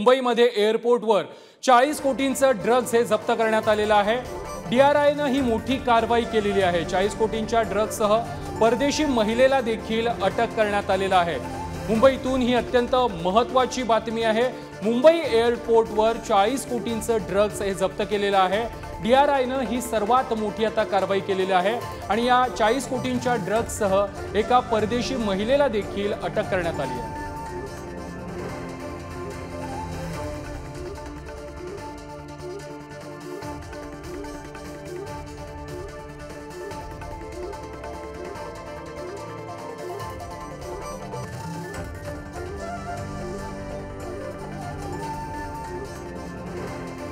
मुंबईमध्ये एअरपोर्टवर 40 कोटींचं ड्रग्ज हे जप्त करण्यात आलेलं आहे। DRIनं ही मोठी कारवाई केलेली आहे। 40 कोटींच्या ड्रग्जसह परदेशी महिलेला देखील अटक करण्यात आलेला आहे। मुंबईतून ही अत्यंत महत्त्वाची बातमी आहे। मुंबई एअरपोर्टवर 40 कोटींचं ड्रग्ज हे जप्त केलेलं आहे। DRIनं ही सर्वात मोठी आता कारवाई केलेली आहे आणि या 40 कोटींच्या ड्रग्जसह एका परदेशी महिलेला देखील अटक करण्यात आली आहे।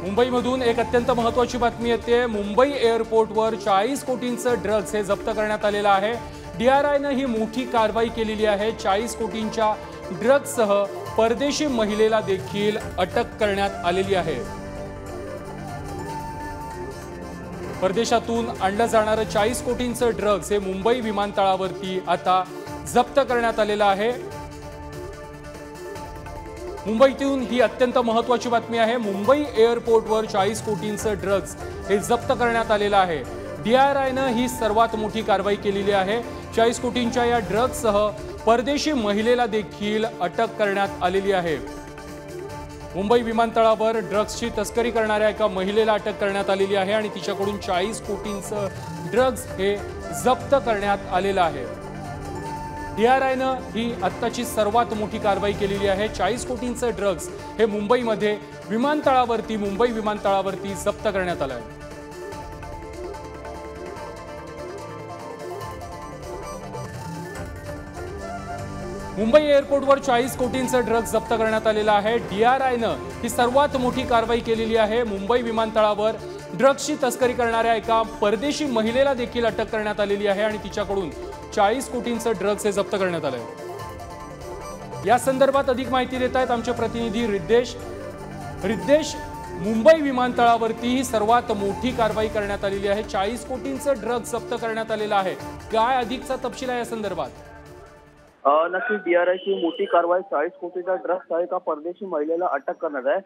मुंबईमधून एक अत्यंत महत्त्वाची बातमी येते। मुंबई एअरपोर्टवर 40 कोटींचं ड्रग्ज हे जप्त करण्यात आलेलं आहे। DRIनं ही मोठी कारवाई केलेली आहे। 40 कोटींच्या ड्रग्जसह परदेशी महिलेला देखील अटक करण्यात आलेली आहे। परदेशातून आणलं जाणारं 40 कोटींचं ड्रग्ज हे मुंबई विमानतळावरती आता जप्त करण्यात आलेलं आहे। मुंबईतून ही अत्यंत महत्त्वाची बातमी आहे। मुंबई एअरपोर्टवर 40 कोटींचं ड्रग्ज हे जप्त करण्यात आलेलं आहे। DRIनं ही सर्वात मोठी कारवाई केलेली आहे। 40 कोटींच्या या ड्रग्जसह परदेशी महिलेला देखील अटक करण्यात आलेली आहे। मुंबई विमानतळावर ड्रग्जची तस्करी करणाऱ्या एका महिलेला अटक करण्यात आलेली आहे आणि तिच्याकडून 40 कोटींचं ड्रग्ज हे जप्त करण्यात आलेलं आहे। DRIनं ही आत्ताची सर्वात मोठी कारवाई केलेली आहे। 40 कोटींचं ड्रग्ज हे मुंबई विमानतळावरती जप्त करण्यात आलं आहे। मुंबई एअरपोर्टवर 40 कोटींचं ड्रग्ज जप्त करण्यात आलेलं आहे। DRIनं ही सर्वात मोठी कारवाई केलेली आहे। मुंबई विमानतळावर ड्रग्जची तस्करी करणाऱ्या एका परदेशी महिलेला देखील अटक करण्यात आलेली आहे आणि तिच्याकडून 40 कोटींचं ड्रग्ज हे जप्त करण्यात आले आहे। या संदर्भात अधिक माहिती देत आहेत आमचे प्रतिनिधी रिद्देश। मुंबई विमानतळावरती ही सर्वात मोठी कारवाई करण्यात आलेली आहे। 40 कोटींचं ड्रग्ज जप्त करण्यात आलेलं आहे। काय अधिकचा तपशील आहे या संदर्भात? नक्कीच DRIची मोठी कारवाई 40 कोटीचा ड्रग्ज आहे एका परदेशी महिलेला अटक करण्यात आहे।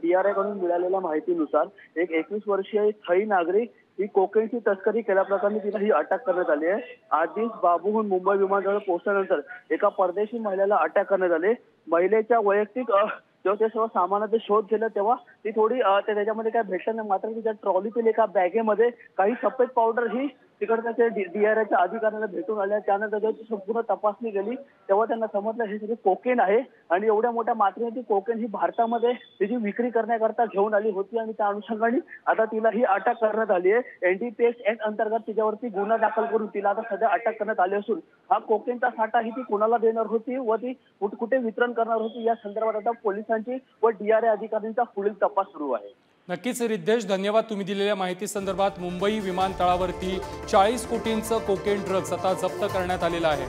DRIकडून मिळालेल्या माहितीनुसार एक 21 वर्षीय थाई नागरिक ही कोकेनची तस्करी केल्याप्रकरणी तिला ही अटक करण्यात आली आहे। आधीच बाबूहून मुंबई विमानतळावर पोहोचल्यानंतर एका परदेशी महिलेला अटक करण्यात आली। महिलेच्या वैयक्तिक जेव्हा ते सर्व सामानाचा शोध घेतला तेव्हा ती थोडी त्याच्यामध्ये काय भेटलं नाही, मात्र तिच्या ट्रॉलीतील एका बॅगेमध्ये काही सफेद पावडर ही तिकडच्या DRIच्या अधिकाऱ्यांना भेटून आल्या। त्यानंतर जेव्हा संपूर्ण तपासणी केली तेव्हा त्यांना समजलं हे सगळे कोकेन आहे आणि एवढ्या मोठ्या मात्रेमध्ये कोकेन ही भारतामध्ये तिची विक्री करण्याकरता घेऊन आली होती आणि त्या अनुषंगाने आता तिला ही अटक करण्यात आली आहे। NDPS ऍक्ट अंतर्गत तिच्यावरती गुन्हा दाखल करून तिला आता सध्या अटक करण्यात आली असून हा कोकेनचा साठा ही ती कुणाला देणार होती व ती कुठे वितरण करणार होती या संदर्भात आता पोलिसांची व DRI अधिकाऱ्यांचा पुढील तपास सुरू आहे। नक्कीच रिद्देश, धन्यवाद तुम्ही दिलेल्या माहिती संदर्भात। मुंबई विमानतळावरती 40 कोटींचं कोकेन ड्रग्ज आता जप्त करण्यात आलेलं आहे।